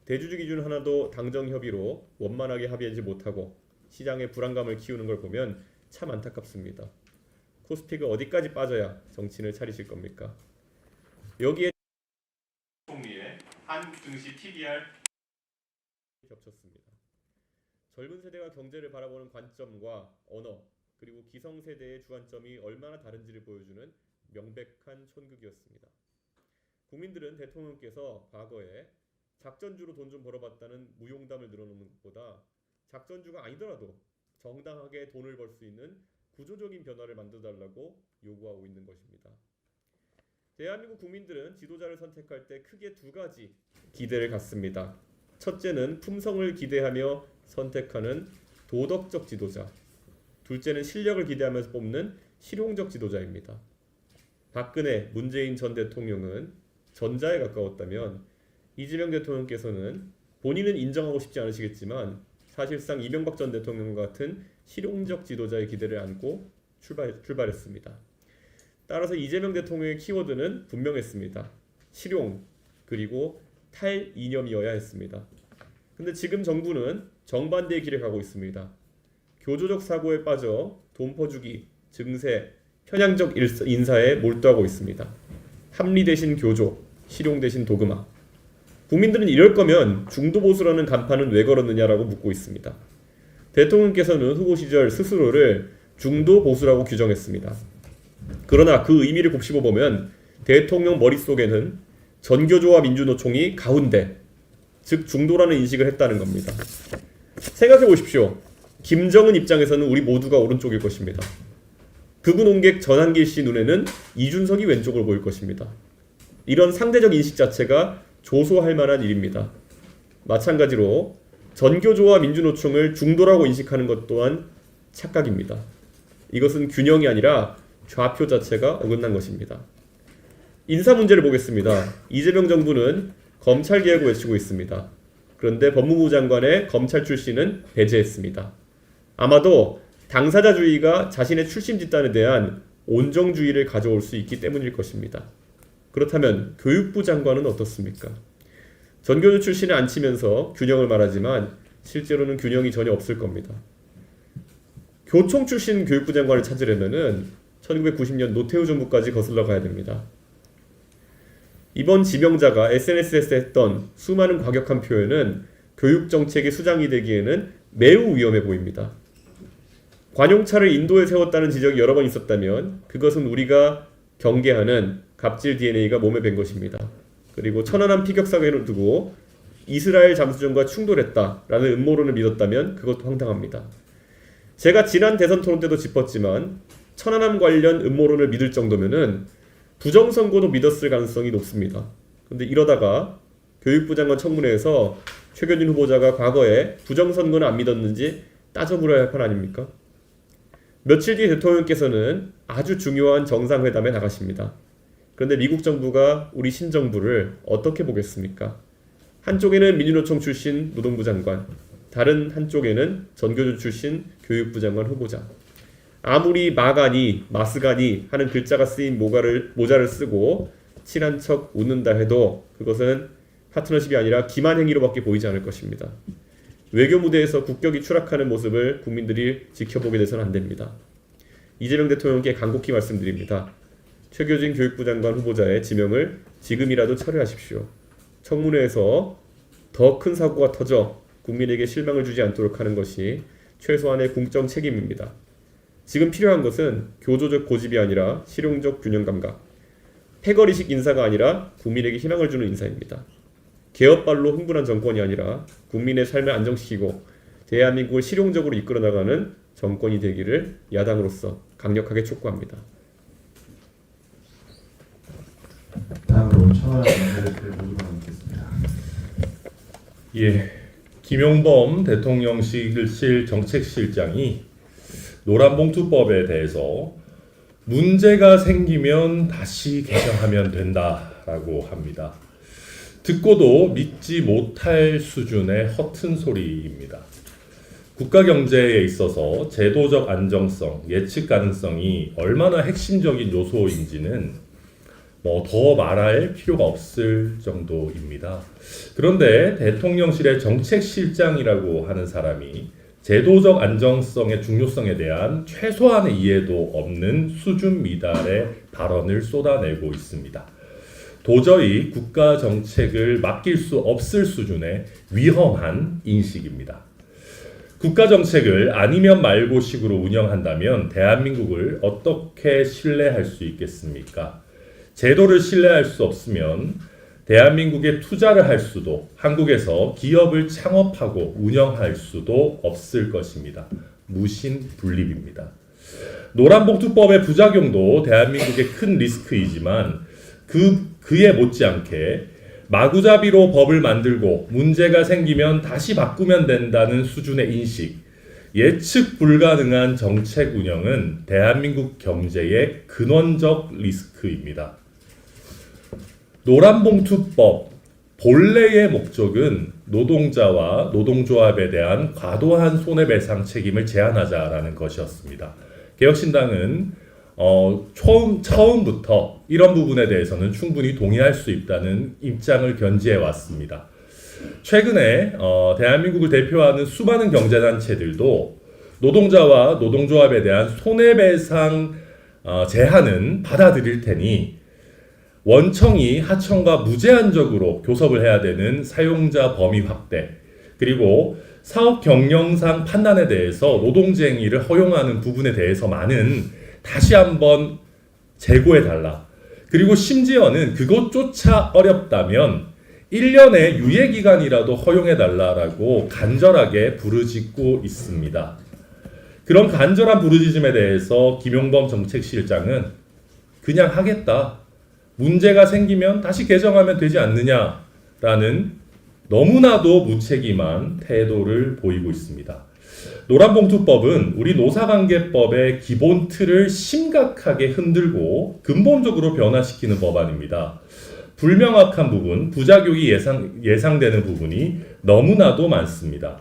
대주주 기준 하나도 당정 협의로 원만하게 합의하지 못하고 시장의 불안감을 키우는 걸 보면 참 안타깝습니다. 코스피가 어디까지 빠져야 정신을 차리실 겁니까? 여기에 총리의 한국 증시 TBR 겹쳤습니다. 젊은 세대가 경제를 바라보는 관점과 언어 그리고 기성세대의 주안점이 얼마나 다른지를 보여주는 명백한 촌극이었습니다. 국민들은 대통령께서 과거에 작전주로 돈 좀 벌어봤다는 무용담을 늘어놓는 것보다 작전주가 아니더라도 정당하게 돈을 벌 수 있는 구조적인 변화를 만들어달라고 요구하고 있는 것입니다. 대한민국 국민들은 지도자를 선택할 때 크게 두 가지 기대를 갖습니다. 첫째는 품성을 기대하며 선택하는 도덕적 지도자, 둘째는 실력을 기대하면서 뽑는 실용적 지도자입니다. 박근혜, 문재인 전 대통령은 전자에 가까웠다면 이재명 대통령께서는 본인은 인정하고 싶지 않으시겠지만 사실상 이명박 전 대통령과 같은 실용적 지도자의 기대를 안고 출발했습니다. 따라서 이재명 대통령의 키워드는 분명했습니다. 실용 그리고 탈이념이어야 했습니다. 근데 지금 정부는 정반대의 길을 가고 있습니다. 교조적 사고에 빠져 돈 퍼주기, 증세, 편향적 인사에 몰두하고 있습니다. 합리 대신 교조, 실용 대신 도그마. 국민들은 이럴 거면 중도 보수라는 간판은 왜 걸었느냐라고 묻고 있습니다. 대통령께서는 후보 시절 스스로를 중도 보수라고 규정했습니다. 그러나 그 의미를 곱씹어 보면 대통령 머릿속에는 전교조와 민주노총이 가운데, 즉 중도라는 인식을 했다는 겁니다. 생각해 보십시오. 김정은 입장에서는 우리 모두가 오른쪽일 것입니다. 극우 농객 전한길 씨 눈에는 이준석이 왼쪽을 보일 것입니다. 이런 상대적 인식 자체가 조소할 만한 일입니다. 마찬가지로 전교조와 민주노총을 중도라고 인식하는 것 또한 착각입니다. 이것은 균형이 아니라 좌표 자체가 어긋난 것입니다. 인사 문제를 보겠습니다. 이재명 정부는 검찰개혁을 외치고 있습니다. 그런데 법무부 장관의 검찰 출신은 배제했습니다. 아마도 당사자주의가 자신의 출신 집단에 대한 온정주의를 가져올 수 있기 때문일 것입니다. 그렇다면 교육부 장관은 어떻습니까? 전교조 출신을 안 치면서 균형을 말하지만 실제로는 균형이 전혀 없을 겁니다. 교총 출신 교육부 장관을 찾으려면은 1990년 노태우 정부까지 거슬러 가야 됩니다. 이번 지명자가 SNS에서 했던 수많은 과격한 표현은 교육정책의 수장이 되기에는 매우 위험해 보입니다. 관용차를 인도에 세웠다는 지적이 여러 번 있었다면 그것은 우리가 경계하는 갑질 DNA가 몸에 밴 것입니다. 그리고 천안함 피격 사건을 두고 이스라엘 잠수정과 충돌했다라는 음모론을 믿었다면 그것도 황당합니다. 제가 지난 대선 토론 때도 짚었지만 천안함 관련 음모론을 믿을 정도면은 부정선거도 믿었을 가능성이 높습니다. 그런데 이러다가 교육부 장관 청문회에서 최경진 후보자가 과거에 부정선거는 안 믿었는지 따져물어야 할 판 아닙니까? 며칠 뒤에 대통령께서는 아주 중요한 정상회담에 나가십니다. 그런데 미국 정부가 우리 신정부를 어떻게 보겠습니까? 한쪽에는 민주노총 출신 노동부 장관, 다른 한쪽에는 전교조 출신 교육부 장관 후보자. 아무리 마가니, 마스가니 하는 글자가 쓰인 모자를 쓰고 친한 척 웃는다 해도 그것은 파트너십이 아니라 기만 행위로밖에 보이지 않을 것입니다. 외교 무대에서 국격이 추락하는 모습을 국민들이 지켜보게 돼서는 안 됩니다. 이재명 대통령께 간곡히 말씀드립니다. 최교진 교육부 장관 후보자의 지명을 지금이라도 철회하십시오. 청문회에서 더 큰 사고가 터져 국민에게 실망을 주지 않도록 하는 것이 최소한의 공적 책임입니다. 지금 필요한 것은 교조적 고집이 아니라 실용적 균형 감각, 패거리식 인사가 아니라 국민에게 희망을 주는 인사입니다. 개업발로 흥분한 정권이 아니라 국민의 삶을 안정시키고 대한민국을 실용적으로 이끌어 나가는 정권이 되기를 야당으로서 강력하게 촉구합니다. 다음으로 청와대 대표를 모시고 나오겠습니다. 예, 김용범 대통령실 정책실장이 노란봉투법에 대해서 문제가 생기면 다시 개정하면 된다라고 합니다. 듣고도 믿지 못할 수준의 허튼 소리입니다. 국가 경제에 있어서 제도적 안정성, 예측 가능성이 얼마나 핵심적인 요소인지는 뭐 더 말할 필요가 없을 정도입니다. 그런데 대통령실의 정책실장이라고 하는 사람이 제도적 안정성의 중요성에 대한 최소한의 이해도 없는 수준 미달의 발언을 쏟아내고 있습니다. 도저히 국가 정책을 맡길 수 없을 수준의 위험한 인식입니다. 국가 정책을 아니면 말고식으로 운영한다면 대한민국을 어떻게 신뢰할 수 있겠습니까? 제도를 신뢰할 수 없으면 대한민국에 투자를 할 수도, 한국에서 기업을 창업하고 운영할 수도 없을 것입니다. 무신분립입니다. 노란봉투법의 부작용도 대한민국의 큰 리스크이지만 그에 못지않게 마구잡이로 법을 만들고 문제가 생기면 다시 바꾸면 된다는 수준의 인식, 예측 불가능한 정책 운영은 대한민국 경제의 근원적 리스크입니다. 노란봉투법 본래의 목적은 노동자와 노동조합에 대한 과도한 손해배상 책임을 제한하자라는 것이었습니다. 개혁신당은 처음부터 이런 부분에 대해서는 충분히 동의할 수 있다는 입장을 견지해 왔습니다. 최근에 대한민국을 대표하는 수많은 경제단체들도 노동자와 노동조합에 대한 손해배상 제한은 받아들일 테니 원청이 하청과 무제한적으로 교섭을 해야 되는 사용자 범위 확대, 그리고 사업 경영상 판단에 대해서 노동쟁의를 허용하는 부분에 대해서만은 다시 한번 재고해달라. 그리고 심지어는 그것조차 어렵다면 1년의 유예기간이라도 허용해달라라고 간절하게 부르짖고 있습니다. 그런 간절한 부르짖음에 대해서 김용범 정책실장은 그냥 하겠다. 문제가 생기면 다시 개정하면 되지 않느냐라는 너무나도 무책임한 태도를 보이고 있습니다. 노란봉투법은 우리 노사관계법의 기본 틀을 심각하게 흔들고 근본적으로 변화시키는 법안입니다. 불명확한 부분, 부작용이 예상되는 부분이 너무나도 많습니다.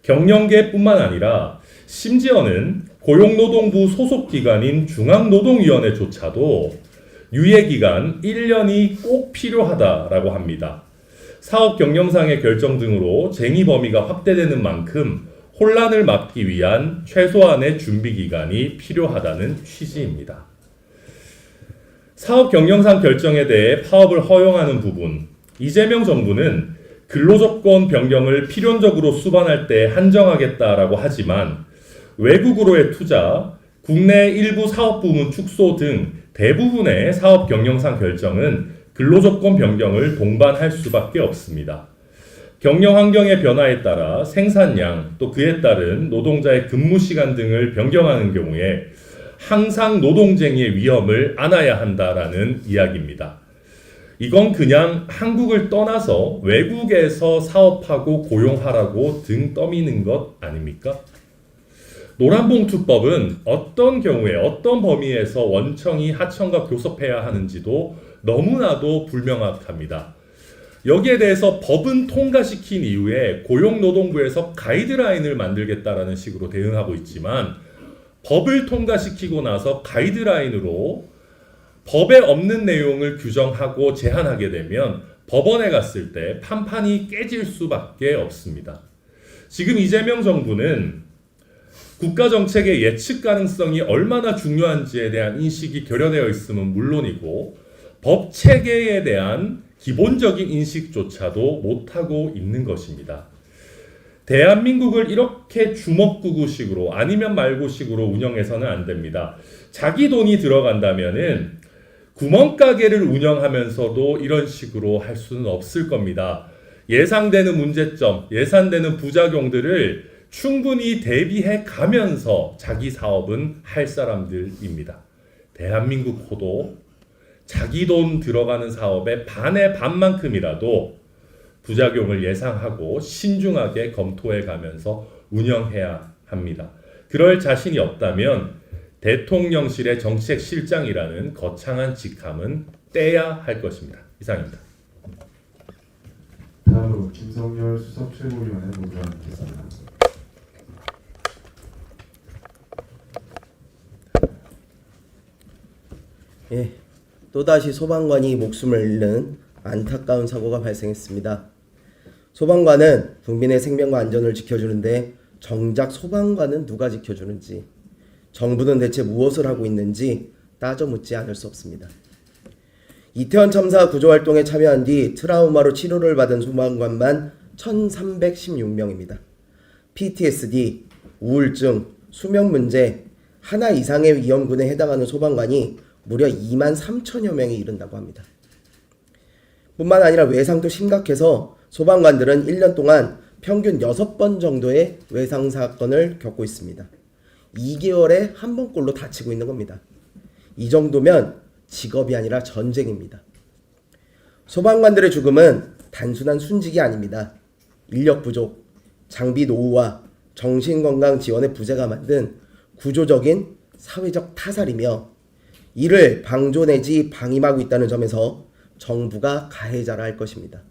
경영계뿐만 아니라 심지어는 고용노동부 소속기관인 중앙노동위원회조차도 유예기간 1년이 꼭 필요하다라고 합니다. 사업 경영상의 결정 등으로 쟁의 범위가 확대되는 만큼 혼란을 막기 위한 최소한의 준비기간이 필요하다는 취지입니다. 사업 경영상 결정에 대해 파업을 허용하는 부분, 이재명 정부는 근로조건 변경을 필연적으로 수반할 때 한정하겠다라고 하지만 외국으로의 투자, 국내 일부 사업 부문 축소 등 대부분의 사업 경영상 결정은 근로조건 변경을 동반할 수밖에 없습니다. 경영 환경의 변화에 따라 생산량 또 그에 따른 노동자의 근무 시간 등을 변경하는 경우에 항상 노동쟁의의 위험을 안아야 한다라는 이야기입니다. 이건 그냥 한국을 떠나서 외국에서 사업하고 고용하라고 등 떠미는 것 아닙니까? 노란봉투법은 어떤 경우에 어떤 범위에서 원청이 하청과 교섭해야 하는지도 너무나도 불명확합니다. 여기에 대해서 법은 통과시킨 이후에 고용노동부에서 가이드라인을 만들겠다라는 식으로 대응하고 있지만 법을 통과시키고 나서 가이드라인으로 법에 없는 내용을 규정하고 제한하게 되면 법원에 갔을 때 판판이 깨질 수밖에 없습니다. 지금 이재명 정부는 국가 정책의 예측 가능성이 얼마나 중요한지에 대한 인식이 결여되어 있음은 물론이고 법 체계에 대한 기본적인 인식조차도 못하고 있는 것입니다. 대한민국을 이렇게 주먹구구식으로 아니면 말고식으로 운영해서는 안 됩니다. 자기 돈이 들어간다면은 구멍가게를 운영하면서도 이런 식으로 할 수는 없을 겁니다. 예상되는 문제점, 예상되는 부작용들을 충분히 대비해 가면서 자기 사업은 할 사람들입니다. 대한민국 호도 자기 돈 들어가는 사업의 반의 반만큼이라도 부작용을 예상하고 신중하게 검토해 가면서 운영해야 합니다. 그럴 자신이 없다면 대통령실의 정책실장이라는 거창한 직함은 떼야 할 것입니다. 이상입니다. 다음으로 김성열 수석 최고위원의 논의를 듣겠습니다. 예, 또다시 소방관이 목숨을 잃는 안타까운 사고가 발생했습니다. 소방관은 국민의 생명과 안전을 지켜주는데 정작 소방관은 누가 지켜주는지, 정부는 대체 무엇을 하고 있는지 따져 묻지 않을 수 없습니다. 이태원 참사 구조활동에 참여한 뒤 트라우마로 치료를 받은 소방관만 1,316명입니다. PTSD, 우울증, 수면 문제, 하나 이상의 위험군에 해당하는 소방관이 무려 23,000여 명에 이른다고 합니다. 뿐만 아니라 외상도 심각해서 소방관들은 1년 동안 평균 6번 정도의 외상 사건을 겪고 있습니다. 2개월에 한 번꼴로 다치고 있는 겁니다. 이 정도면 직업이 아니라 전쟁입니다. 소방관들의 죽음은 단순한 순직이 아닙니다. 인력 부족, 장비 노후와 정신건강 지원의 부재가 만든 구조적인 사회적 타살이며 이를 방조 내지 방임하고 있다는 점에서 정부가 가해자라 할 것입니다.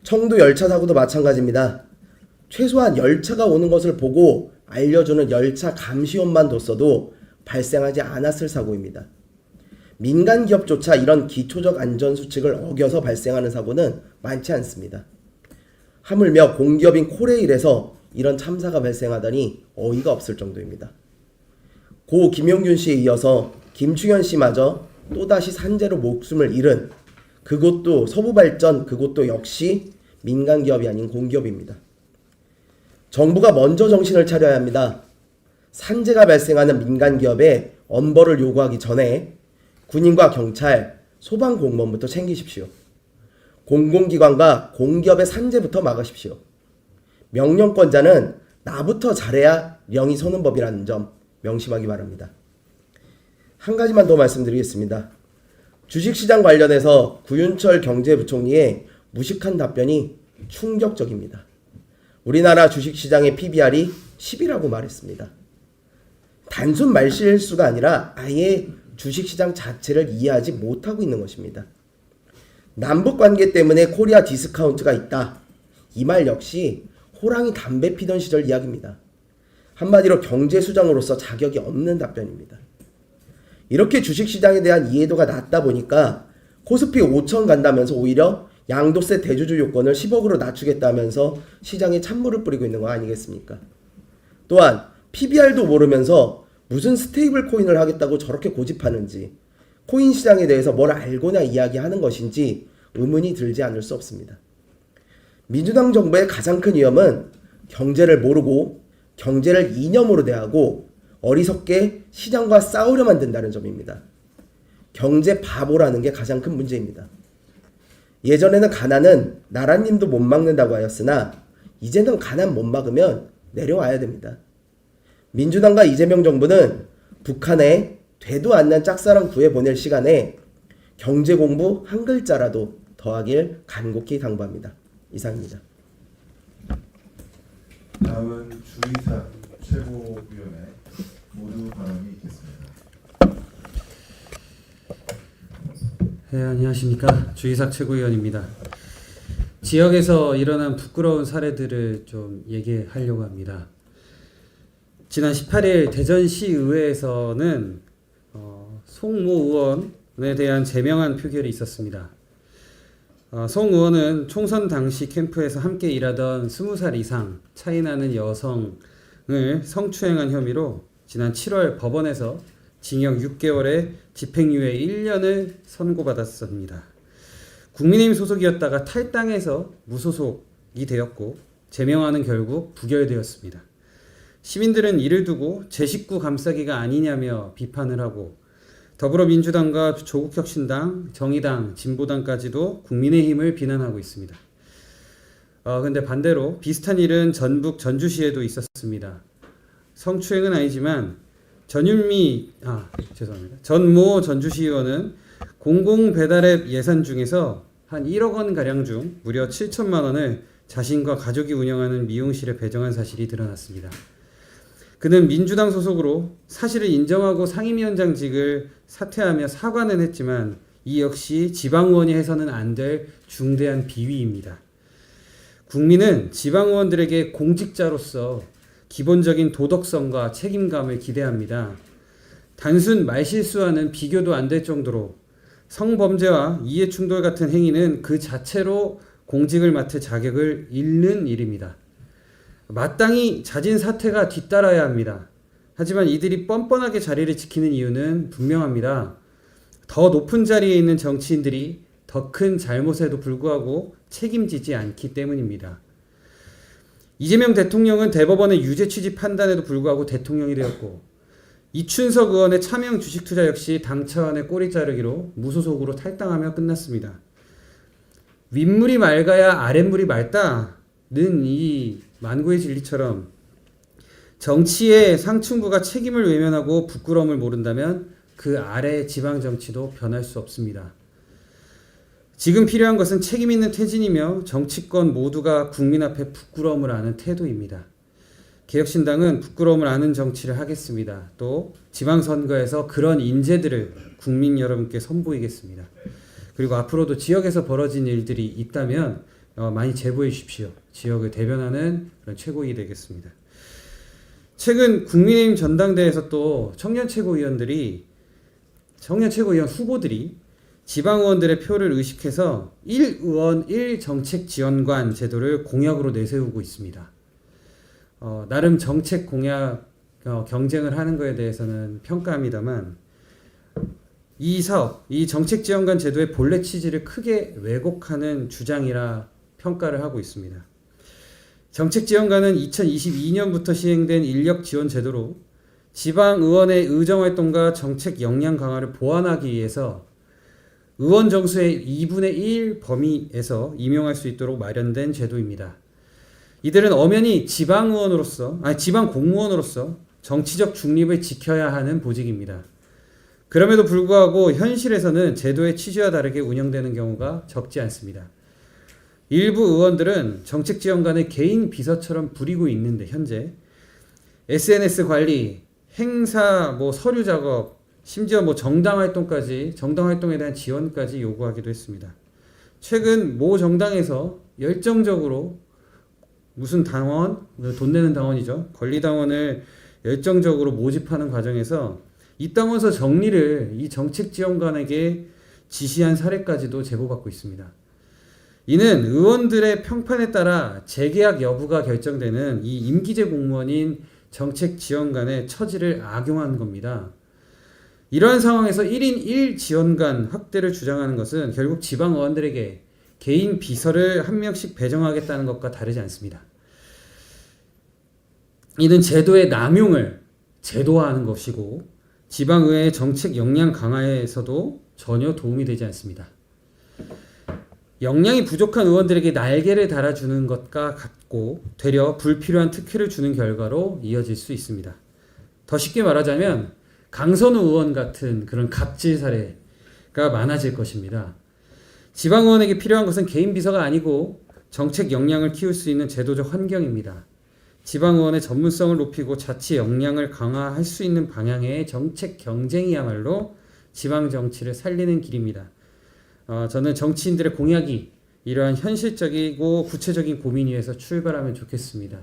청도 열차 사고도 마찬가지입니다. 최소한 열차가 오는 것을 보고 알려주는 열차 감시원만 뒀어도 발생하지 않았을 사고입니다. 민간 기업조차 이런 기초적 안전수칙을 어겨서 발생하는 사고는 많지 않습니다. 하물며 공기업인 코레일에서 이런 참사가 발생하다니 어이가 없을 정도입니다. 고 김용균 씨에 이어서 김충현 씨마저 또다시 산재로 목숨을 잃은 그곳도 서부발전, 그곳도 역시 민간 기업이 아닌 공기업입니다. 정부가 먼저 정신을 차려야 합니다. 산재가 발생하는 민간 기업에 엄벌을 요구하기 전에 군인과 경찰, 소방공무원부터 챙기십시오. 공공기관과 공기업의 산재부터 막으십시오. 명령권자는 나부터 잘해야 명이 서는 법이라는 점 명심하기 바랍니다. 한 가지만 더 말씀드리겠습니다. 주식시장 관련해서 구윤철 경제부총리의 무식한 답변이 충격적입니다. 우리나라 주식시장의 PBR이 10이라고 말했습니다. 단순 말실수가 아니라 아예 주식시장 자체를 이해하지 못하고 있는 것입니다. 남북관계 때문에 코리아 디스카운트가 있다. 이 말 역시 호랑이 담배 피던 시절 이야기입니다. 한마디로 경제수장으로서 자격이 없는 답변입니다. 이렇게 주식시장에 대한 이해도가 낮다 보니까 코스피 5천 간다면서 오히려 양도세 대주주 요건을 10억으로 낮추겠다면서 시장에 찬물을 뿌리고 있는 거 아니겠습니까? 또한 PBR도 모르면서 무슨 스테이블 코인을 하겠다고 저렇게 고집하는지, 코인 시장에 대해서 뭘 알고나 이야기하는 것인지 의문이 들지 않을 수 없습니다. 민주당 정부의 가장 큰 위험은 경제를 모르고 경제를 이념으로 대하고 어리석게 시장과 싸우려 만든다는 점입니다. 경제 바보라는 게 가장 큰 문제입니다. 예전에는 가난은 나라님도 못 막는다고 하였으나 이제는 가난 못 막으면 내려와야 됩니다. 민주당과 이재명 정부는 북한에 되도 않는 짝사랑 구해보낼 시간에 경제 공부 한 글자라도 더하길 간곡히 당부합니다. 이상입니다. 다음은 주의사 최고위원회 모두 발언이 있겠습니다. 네, 안녕하십니까. 주의삭 최고위원입니다. 지역에서 일어난 부끄러운 사례들을 좀 얘기하려고 합니다. 지난 18일 대전시의회에서는 송모 의원에 대한 제명안 표결이 있었습니다. 송 의원은 총선 당시 캠프에서 함께 일하던 20살 이상 차이나는 여성을 성추행한 혐의로 지난 7월 법원에서 징역 6개월에 집행유예 1년을 선고받았습니다. 국민의힘 소속이었다가 탈당해서 무소속이 되었고 제명안은 결국 부결되었습니다. 시민들은 이를 두고 제 식구 감싸기가 아니냐며 비판을 하고 더불어민주당과 조국혁신당, 정의당, 진보당까지도 국민의힘을 비난하고 있습니다. 근데 반대로 비슷한 일은 전북 전주시에도 있었습니다. 성추행은 아니지만 전모 전주시의원은 공공배달앱 예산 중에서 한 1억 원 가량 중 무려 7천만 원을 자신과 가족이 운영하는 미용실에 배정한 사실이 드러났습니다. 그는 민주당 소속으로 사실을 인정하고 상임위원장직을 사퇴하며 사과는 했지만 이 역시 지방의원이 해서는 안 될 중대한 비위입니다. 국민은 지방의원들에게 공직자로서 기본적인 도덕성과 책임감을 기대합니다. 단순 말실수와는 비교도 안 될 정도로 성범죄와 이해충돌 같은 행위는 그 자체로 공직을 맡을 자격을 잃는 일입니다. 마땅히 잦은 사태가 뒤따라야 합니다. 하지만 이들이 뻔뻔하게 자리를 지키는 이유는 분명합니다. 더 높은 자리에 있는 정치인들이 더 큰 잘못에도 불구하고 책임지지 않기 때문입니다. 이재명 대통령은 대법원의 유죄 취지 판단에도 불구하고 대통령이 되었고, 이춘석 의원의 차명 주식 투자 역시 당 차원의 꼬리 자르기로 무소속으로 탈당하며 끝났습니다. 윗물이 맑아야 아랫물이 맑다는 이 만고의 진리처럼 정치의 상층부가 책임을 외면하고 부끄러움을 모른다면 그 아래 지방 정치도 변할 수 없습니다. 지금 필요한 것은 책임 있는 퇴진이며 정치권 모두가 국민 앞에 부끄러움을 아는 태도입니다. 개혁신당은 부끄러움을 아는 정치를 하겠습니다. 또 지방선거에서 그런 인재들을 국민 여러분께 선보이겠습니다. 그리고 앞으로도 지역에서 벌어진 일들이 있다면 많이 제보해 주십시오. 지역을 대변하는 그런 최고위 되겠습니다. 최근 국민의힘 전당대회에서 또 청년 최고위원 후보들이 지방의원들의 표를 의식해서 1의원 1정책지원관 제도를 공약으로 내세우고 있습니다. 나름 정책 공약 경쟁을 하는 것에 대해서는 평가합니다만, 이 사업, 이 정책지원관 제도의 본래 취지를 크게 왜곡하는 주장이라 평가를 하고 있습니다. 정책지원관은 2022년부터 시행된 인력지원 제도로 지방의원의 의정활동과 정책 역량 강화를 보완하기 위해서 의원 정수의 2분의 1 범위에서 임용할 수 있도록 마련된 제도입니다. 이들은 엄연히 지방 공무원으로서 정치적 중립을 지켜야 하는 보직입니다. 그럼에도 불구하고 현실에서는 제도의 취지와 다르게 운영되는 경우가 적지 않습니다. 일부 의원들은 정책지원관을 개인 비서처럼 부리고 있는데, 현재 SNS 관리, 행사, 서류 작업, 심지어 정당 활동에 대한 지원까지 요구하기도 했습니다. 최근 모 정당에서 열정적으로 무슨 당원, 돈 내는 당원이죠, 권리당원을 열정적으로 모집하는 과정에서 이 당원서 정리를 이 정책지원관에게 지시한 사례까지도 제보받고 있습니다. 이는 의원들의 평판에 따라 재계약 여부가 결정되는 이 임기제 공무원인 정책지원관의 처지를 악용한 겁니다. 이러한 상황에서 1인 1지원관 확대를 주장하는 것은 결국 지방 의원들에게 개인 비서를 한 명씩 배정하겠다는 것과 다르지 않습니다. 이는 제도의 남용을 제도화하는 것이고 지방의회의 정책 역량 강화에서도 전혀 도움이 되지 않습니다. 역량이 부족한 의원들에게 날개를 달아주는 것과 같고 되려 불필요한 특혜를 주는 결과로 이어질 수 있습니다. 더 쉽게 말하자면 강선우 의원 같은 그런 갑질 사례가 많아질 것입니다. 지방의원에게 필요한 것은 개인 비서가 아니고 정책 역량을 키울 수 있는 제도적 환경입니다. 지방의원의 전문성을 높이고 자치 역량을 강화할 수 있는 방향의 정책 경쟁이야말로 지방 정치를 살리는 길입니다. 저는 정치인들의 공약이 이러한 현실적이고 구체적인 고민 위에서 출발하면 좋겠습니다.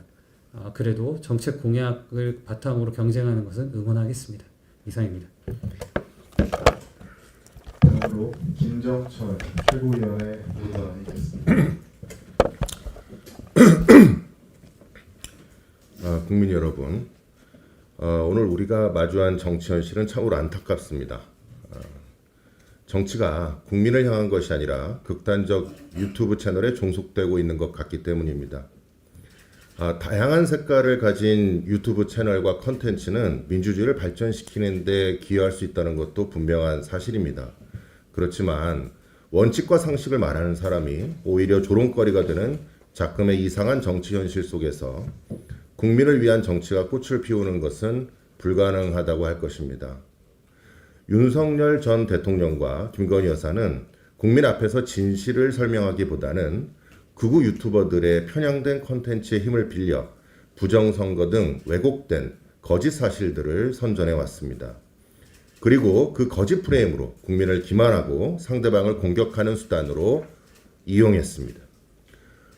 그래도 정책 공약을 바탕으로 경쟁하는 것은 응원하겠습니다. 이상입니다. 다음으로 김정철 최고위원의 의견이 있겠습니다. 국민 여러분, 오늘 우리가 마주한 정치 현실은 참으로 안타깝습니다. 정치가 국민을 향한 것이 아니라 극단적 유튜브 채널에 종속되고 있는 것 같기 때문입니다. 다양한 색깔을 가진 유튜브 채널과 컨텐츠는 민주주의를 발전시키는 데 기여할 수 있다는 것도 분명한 사실입니다. 그렇지만 원칙과 상식을 말하는 사람이 오히려 조롱거리가 되는 작금의 이상한 정치 현실 속에서 국민을 위한 정치가 꽃을 피우는 것은 불가능하다고 할 것입니다. 윤석열 전 대통령과 김건희 여사는 국민 앞에서 진실을 설명하기보다는 극우 유튜버들의 편향된 콘텐츠의 힘을 빌려 부정선거 등 왜곡된 거짓 사실들을 선전해 왔습니다. 그리고 그 거짓 프레임으로 국민을 기만하고 상대방을 공격하는 수단으로 이용했습니다.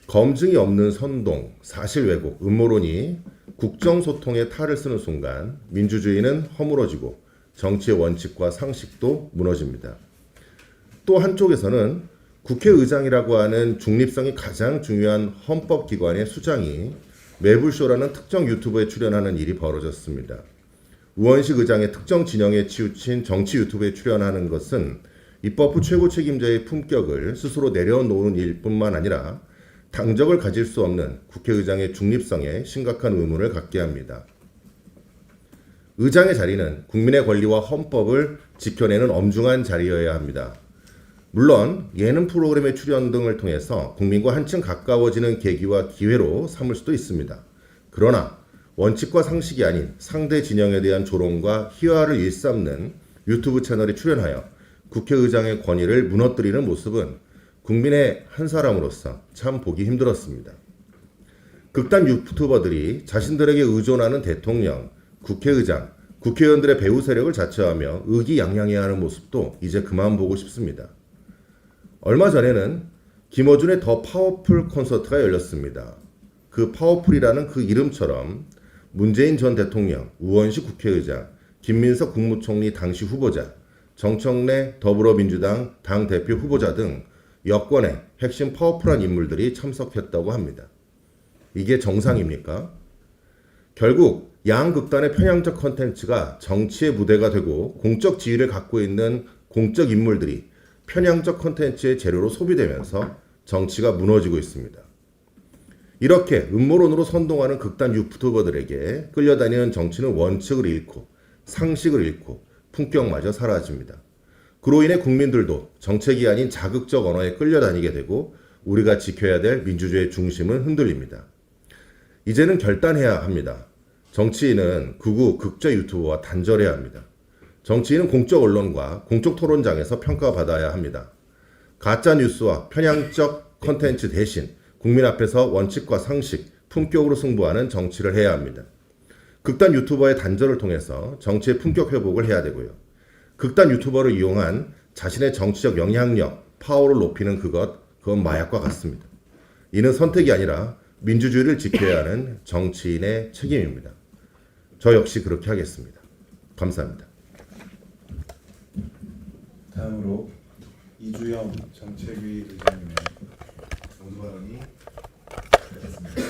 검증이 없는 선동, 사실 왜곡, 음모론이 국정소통에 탈을 쓰는 순간 민주주의는 허물어지고 정치의 원칙과 상식도 무너집니다. 또 한쪽에서는 국회의장이라고 하는 중립성이 가장 중요한 헌법기관의 수장이 매불쇼라는 특정 유튜브에 출연하는 일이 벌어졌습니다. 우원식 의장의 특정 진영에 치우친 정치 유튜브에 출연하는 것은 입법부 최고 책임자의 품격을 스스로 내려놓는 일뿐만 아니라 당적을 가질 수 없는 국회의장의 중립성에 심각한 의문을 갖게 합니다. 의장의 자리는 국민의 권리와 헌법을 지켜내는 엄중한 자리여야 합니다. 물론 예능 프로그램의 출연 등을 통해서 국민과 한층 가까워지는 계기와 기회로 삼을 수도 있습니다. 그러나 원칙과 상식이 아닌 상대 진영에 대한 조롱과 희화를 일삼는 유튜브 채널에 출연하여 국회의장의 권위를 무너뜨리는 모습은 국민의 한 사람으로서 참 보기 힘들었습니다. 극단 유튜버들이 자신들에게 의존하는 대통령, 국회의장, 국회의원들의 배후 세력을 자처하며 의기양양해하는 모습도 이제 그만 보고 싶습니다. 얼마 전에는 김어준의 더 파워풀 콘서트가 열렸습니다. 그 파워풀이라는 그 이름처럼 문재인 전 대통령, 우원식 국회의장, 김민석 국무총리 당시 후보자, 정청래 더불어민주당 당대표 후보자 등 여권의 핵심 파워풀한 인물들이 참석했다고 합니다. 이게 정상입니까? 결국 양극단의 편향적 컨텐츠가 정치의 무대가 되고 공적 지위를 갖고 있는 공적 인물들이 편향적 컨텐츠의 재료로 소비되면서 정치가 무너지고 있습니다. 이렇게 음모론으로 선동하는 극단 유튜버들에게 끌려다니는 정치는 원칙을 잃고 상식을 잃고 품격마저 사라집니다. 그로 인해 국민들도 정책이 아닌 자극적 언어에 끌려다니게 되고 우리가 지켜야 될 민주주의의 중심은 흔들립니다. 이제는 결단해야 합니다. 정치인은 극우 극좌 유튜버와 단절해야 합니다. 정치인은 공적 언론과 공적 토론장에서 평가받아야 합니다. 가짜 뉴스와 편향적 컨텐츠 대신 국민 앞에서 원칙과 상식, 품격으로 승부하는 정치를 해야 합니다. 극단 유튜버의 단절을 통해서 정치의 품격 회복을 해야 되고요. 극단 유튜버를 이용한 자신의 정치적 영향력, 파워를 높이는 그건 마약과 같습니다. 이는 선택이 아니라 민주주의를 지켜야 하는 정치인의 책임입니다. 저 역시 그렇게 하겠습니다. 감사합니다. 다음으로 이주영 정책위 의장님의 모두 발언이 되겠습니다.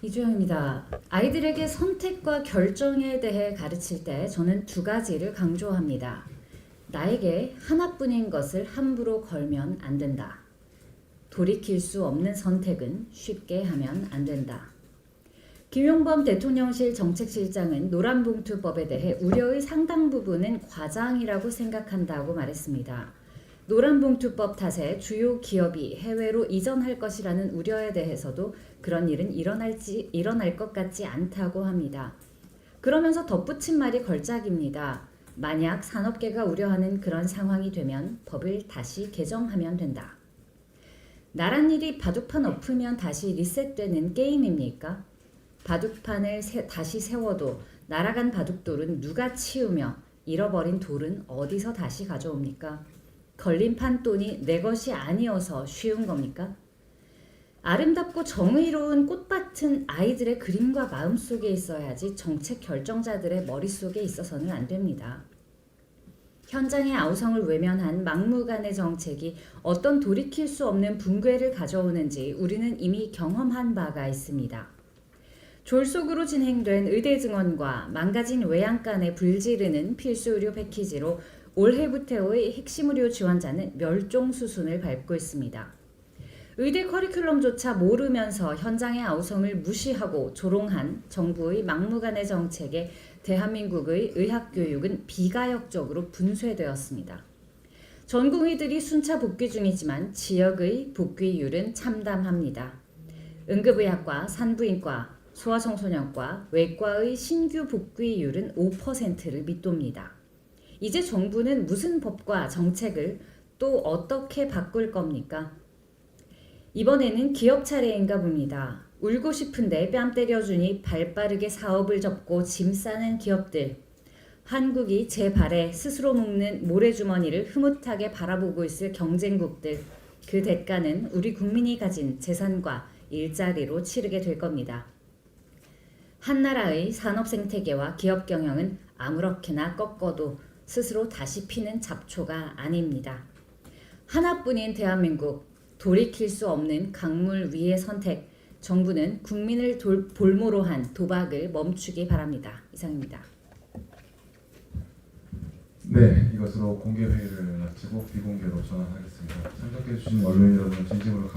이주영입니다. 아이들에게 선택과 결정에 대해 가르칠 때 저는 두 가지를 강조합니다. 나에게 하나뿐인 것을 함부로 걸면 안 된다. 돌이킬 수 없는 선택은 쉽게 하면 안 된다. 김용범 대통령실 정책실장은 노란봉투법에 대해 우려의 상당 부분은 과장이라고 생각한다고 말했습니다. 노란봉투법 탓에 주요 기업이 해외로 이전할 것이라는 우려에 대해서도 그런 일은 일어날 것 같지 않다고 합니다. 그러면서 덧붙인 말이 걸작입니다. 만약 산업계가 우려하는 그런 상황이 되면 법을 다시 개정하면 된다. 나란 일이 바둑판 엎으면 다시 리셋되는 게임입니까? 바둑판을 다시 세워도 날아간 바둑돌은 누가 치우며 잃어버린 돌은 어디서 다시 가져옵니까? 걸린 판돈이 내 것이 아니어서 쉬운 겁니까? 아름답고 정의로운 꽃밭은 아이들의 그림과 마음속에 있어야지 정책 결정자들의 머릿속에 있어서는 안 됩니다. 현장의 아우성을 외면한 막무가내 정책이 어떤 돌이킬 수 없는 붕괴를 가져오는지 우리는 이미 경험한 바가 있습니다. 졸속으로 진행된 의대 증원과 망가진 외양간에 불지르는 필수 의료 패키지로 올해부터의 핵심 의료 지원자는 멸종 수순을 밟고 있습니다. 의대 커리큘럼조차 모르면서 현장의 아우성을 무시하고 조롱한 정부의 막무가내 정책에 대한민국의 의학교육은 비가역적으로 분쇄되었습니다. 전공의들이 순차 복귀 중이지만 지역의 복귀율은 참담합니다. 응급의학과, 산부인과, 소아청소년과, 외과의 신규 복귀율은 5%를 밑돕니다. 이제 정부는 무슨 법과 정책을 또 어떻게 바꿀 겁니까? 이번에는 기업 차례인가 봅니다. 울고 싶은데 뺨 때려주니 발빠르게 사업을 접고 짐 싸는 기업들. 한국이 제 발에 스스로 묶는 모래주머니를 흐뭇하게 바라보고 있을 경쟁국들. 그 대가는 우리 국민이 가진 재산과 일자리로 치르게 될 겁니다. 한 나라의 산업 생태계와 기업 경영은 아무렇게나 꺾어도 스스로 다시 피는 잡초가 아닙니다. 하나뿐인 대한민국, 돌이킬 수 없는 강물 위의 선택, 정부는 국민을 볼모로 한 도박을 멈추기 바랍니다. 이상입니다. 네, 이것으로 공개 회의를 마치고 비공개로 전환하겠습니다. 참석해 주신 언론인 여러분 진심으로